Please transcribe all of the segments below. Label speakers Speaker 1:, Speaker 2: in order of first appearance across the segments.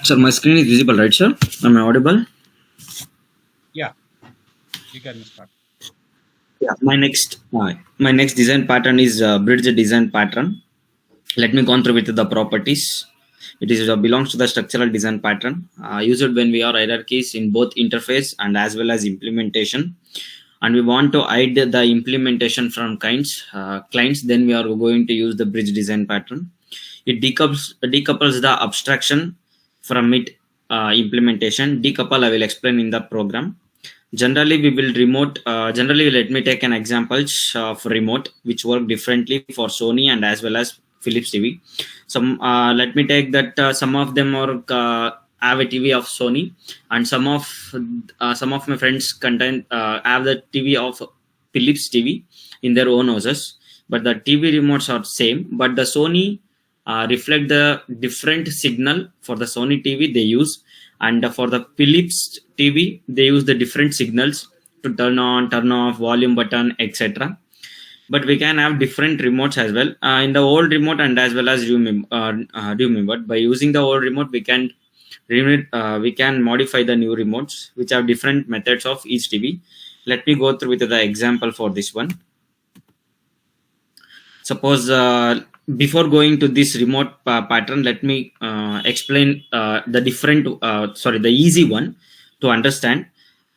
Speaker 1: Sir, my screen is visible, right, sir? Am I audible?
Speaker 2: Yeah, you can start.
Speaker 1: Yeah. My next design pattern is bridge design pattern. Let me go through with the properties. It is belongs to the structural design pattern used when we are hierarchies in both interface and as well as implementation. And we want to hide the implementation from clients. Then we are going to use the bridge design pattern. It decouples the abstraction from it implementation. Decouple I will explain in the program. Generally we will remote generally let me take an example of remote which work differently for Sony and as well as Philips TV. Let me take that some of them are have a TV of Sony, and some of my friends contain have the TV of Philips TV in their own houses, but the TV remotes are same, but the Sony reflect the different signal for the Sony TV they use, and for the Philips TV they use the different signals to turn on, turn off, volume button, etc. But we can have different remotes as well in the old remote, and as well as do you remember by using the old remote we can modify the new remotes which have different methods of each TV. Let me go through with the example for this one. Suppose before going to this remote pattern, let me explain the easy one to understand.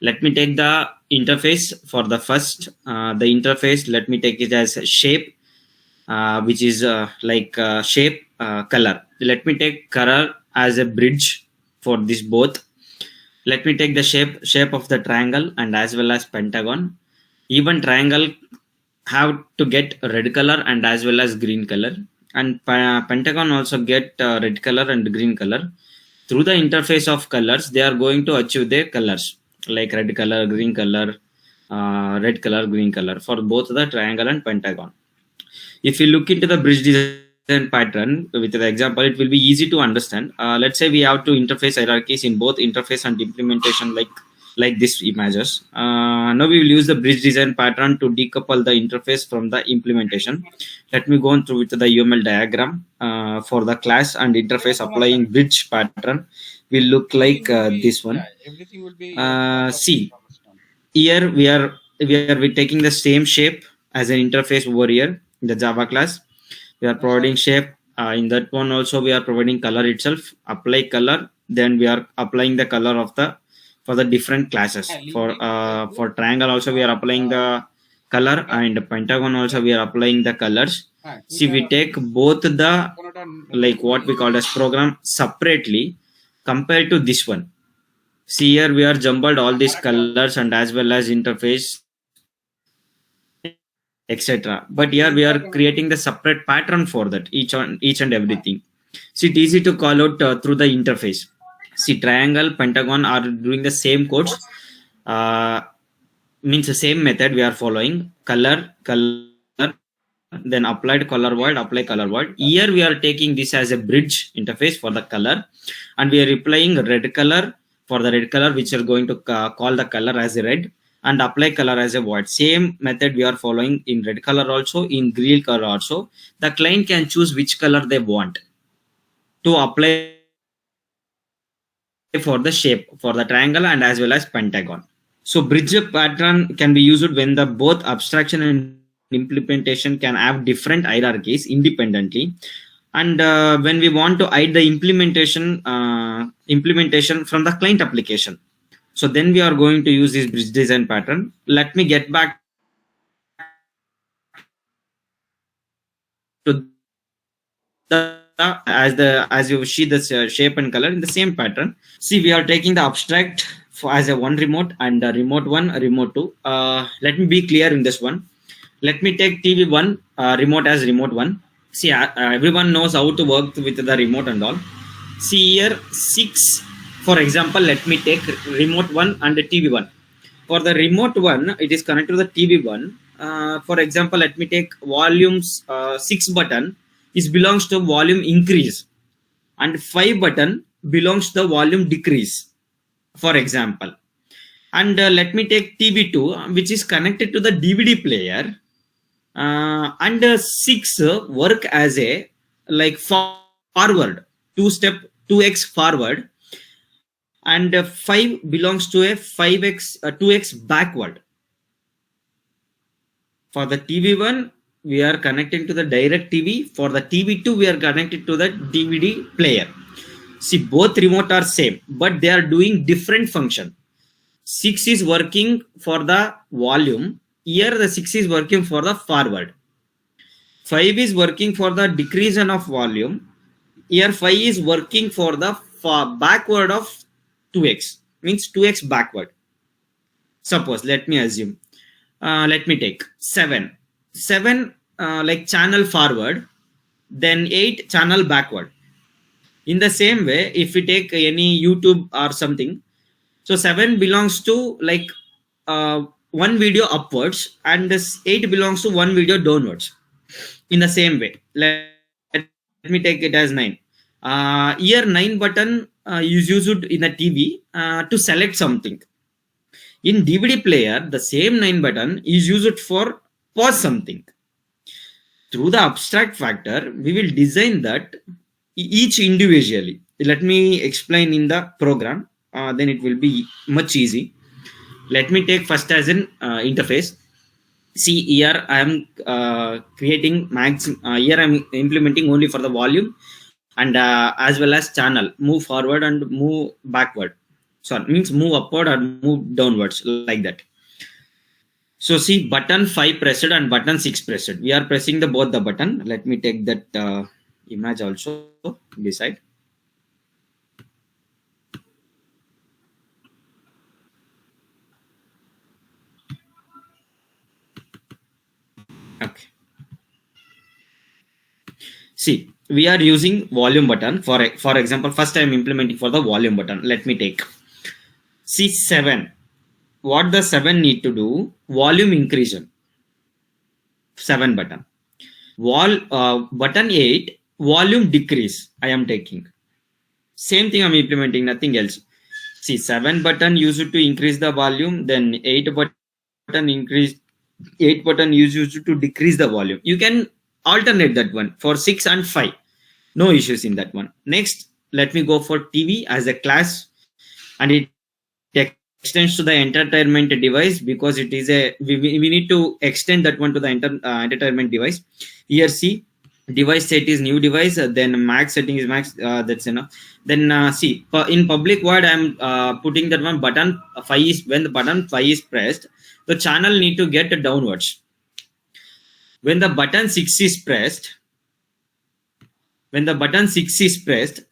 Speaker 1: Let me take the interface for the first. The interface, let me take it as shape, which is shape, color. Let me take color as a bridge for this both. Let me take the shape of the triangle and as well as pentagon. Even triangle have to get red color and as well as green color, and pentagon also get red color and green color. Through the interface of colors they are going to achieve their colors like red color, green color, red color, green color for both the triangle and pentagon. If you look into the bridge design pattern with the example, it will be easy to understand. Let's say we have to interface hierarchies in both interface and implementation like this images. Now we will use the bridge design pattern to decouple the interface from the implementation. Let me go on through with the UML diagram for the class and interface applying bridge pattern will look like this one.
Speaker 2: Everything will be.
Speaker 1: See, here we taking the same shape as an interface over here in the Java class. We are providing shape. In that one also we are providing color itself. Apply color. Then we are applying the color of the for the different classes. For triangle also we are applying the color, and pentagon also we are applying the colors. See, we take both the like what we call as program separately compared to this one. See, here we are jumbled all these colors and as well as interface, etc. But here we are creating the separate pattern for that each and everything. See, it is easy to call out through the interface. See, triangle, pentagon are doing the same codes. Means the same method we are following. Color, then applied color void, apply color void. Here we are taking this as a bridge interface for the color, and we are applying red color for the red color, which are going to call the color as a red, and apply color as a void. Same method we are following in red color also, in green color also. The client can choose which color they want to apply for the shape for the triangle and as well as pentagon. So bridge pattern can be used when the both abstraction and implementation can have different hierarchies independently, and when we want to hide the implementation from the client application, so then we are going to use this bridge design pattern. Let me get back to the as you see the shape and color in the same pattern. See, we are taking the abstract as a one remote and remote 1, remote 2. Let me be clear in this one. Let me take TV1 remote as remote 1. See, everyone knows how to work with the remote and all. See here 6, for example, let me take remote 1 and TV1. For the remote 1, it is connected to the TV1. For example, let me take volumes 6 button is belongs to volume increase, and 5 button belongs to the volume decrease, for example. And let me take TV2, which is connected to the DVD player, and 6 work as a like forward 2x forward, and 5 belongs to a 5x 2x backward. For the TV1 we are connecting to the direct TV. For the TV2 we are connected to the DVD player. See, both remote are same, but they are doing different function. 6 is working for the volume. Here the 6 is working for the forward. 5 is working for the decrease of volume. Here 5 is working for the backward of 2x, means 2x backward. Suppose, let me assume, let me take 7 like channel forward, then 8 channel backward. In the same way, if we take any YouTube or something, so 7 belongs to like one video upwards, and this 8 belongs to one video downwards. In the same way, let me take it as 9. Here 9 button is used in the TV to select something. In DVD player, the same 9 button is used for pause something. Through the abstract factor, we will design that each individually. Let me explain in the program, then it will be much easy. Let me take first as an interface. See, here I am creating max. Here I am implementing only for the volume and as well as channel. Move forward and move backward. So it means move upward or move downwards, like that. So see, button 5 pressed and button 6 pressed. We are pressing the both the button. Let me take that image also beside. Okay. See, we are using volume button for example. First I am implementing for the volume button. Let me take C7. What the 7 need to do? Volume increase. 7 button. Button 8, volume decrease. I am taking. Same thing I am implementing, nothing else. See, 7 button used to increase the volume, then 8 button increase. 8 button is used to decrease the volume. You can alternate that one for 6 and 5. No issues in that one. Next, let me go for TV as a class, and it extends to the entertainment device because it is a we need to extend that one to the entertainment device. Here see, device set is new device, then max setting is max, that's enough. Then see, in public word I am putting that one button 5 is, when the button 5 is pressed, the channel need to get downwards. When the button 6 is pressed,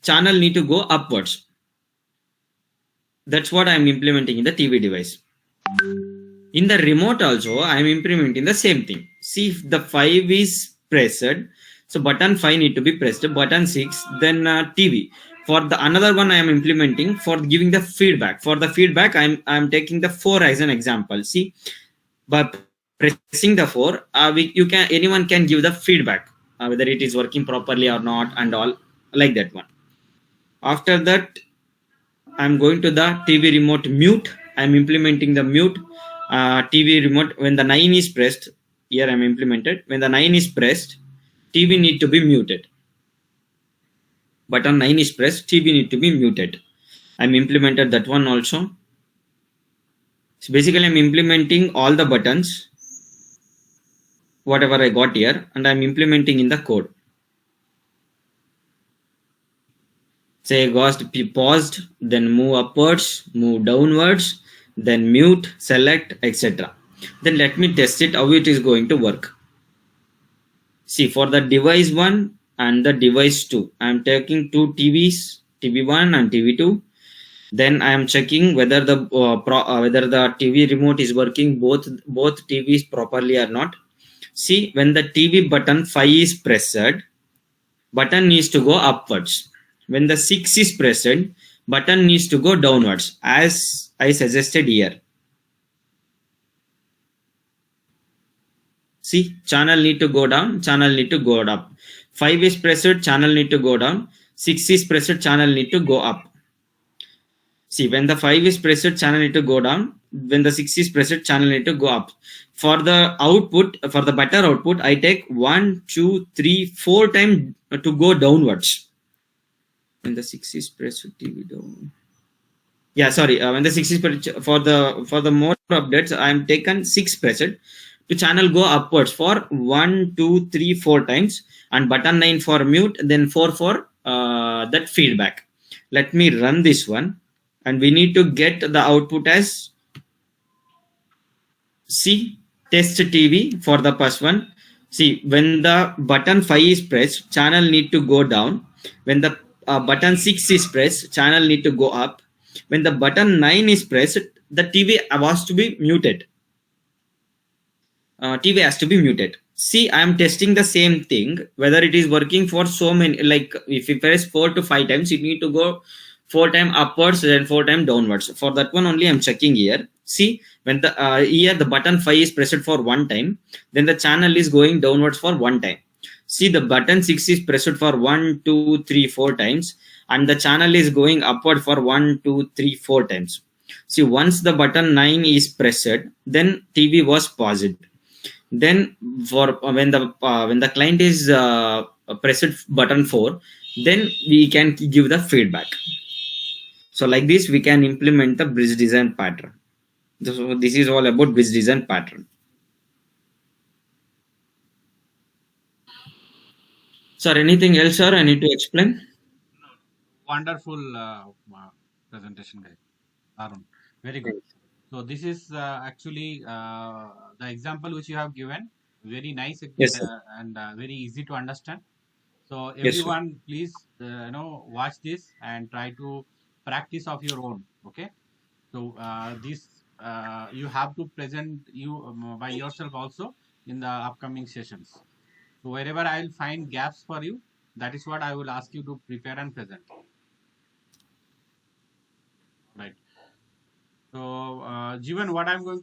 Speaker 1: channel need to go upwards. That's what I am implementing in the TV device. In the remote also, I am implementing the same thing. See, if the 5 is pressed, so button 5 need to be pressed, button 6, then TV. For the another one I am implementing for giving the feedback. For the feedback, I am taking the 4 as an example. See, by pressing the 4, anyone can give the feedback whether it is working properly or not, and all like that one. After that, I am going to the TV remote mute. I am implementing the mute TV remote. When the 9 is pressed, here I am implemented. When the 9 is pressed, TV need to be muted. Button 9 is pressed, TV need to be muted. I am implemented that one also. So basically, I am implementing all the buttons, whatever I got here, and I am implementing in the code. Say paused, then move upwards, move downwards, then mute, select, etc. Then let me test it how it is going to work. See, for the device 1 and the device 2, I am taking 2 TVs, TV1 and TV2. Then I am checking whether the TV remote is working both TVs properly or not. See, when the TV button 5 is pressed, button needs to go upwards. When the 6 is pressed, button needs to go downwards, as I suggested here. See, channel need to go down, channel need to go up. 5 is pressed, channel need to go down. 6 is pressed, channel need to go up. See, when the 5 is pressed, channel need to go down. When the 6 is pressed, channel need to go up. For the output, for the better output, I take 1, 2, 3, 4 times to go downwards. When the 6 is pressed, TV down. Yeah, sorry. When the 6 is for the more updates, I am taken 6 pressed to channel go upwards for 1, 2, 3, 4 times, and button 9 for mute, then 4 for that feedback. Let me run this one, and we need to get the output as C test TV for the first one. See, when the button 5 is pressed, channel need to go down. When the button 6 is pressed, channel need to go up. When the button 9 is pressed, the TV was to be muted. TV has to be muted. See, I am testing the same thing, whether it is working for so many, like if you press 4 to 5 times, you need to go 4 times upwards and 4 times downwards. For that one only I'm checking here. See, when the here the button 5 is pressed for 1 time, then the channel is going downwards for 1 time. See, the button 6 is pressed for 1, 2, 3, 4 times, and the channel is going upward for 1, 2, 3, 4 times. See, once the button 9 is pressed, then TV was paused. Then for when the client is pressed button 4, then we can give the feedback. So like this we can implement the bridge design pattern. So this is all about bridge design pattern. Sir, anything else, sir, I need to explain?
Speaker 2: Wonderful presentation, guys. Arun, very good. So this is actually the example which you have given. Very nice
Speaker 1: Yes, sir.
Speaker 2: and very easy to understand. So
Speaker 1: Yes, sir.
Speaker 2: everyone, please watch this and try to practice of your own. Okay. So this you have to present you by yourself also in the upcoming sessions. So wherever I will find gaps for you, that is what I will ask you to prepare and present. Right. So Jeevan, what I'm going to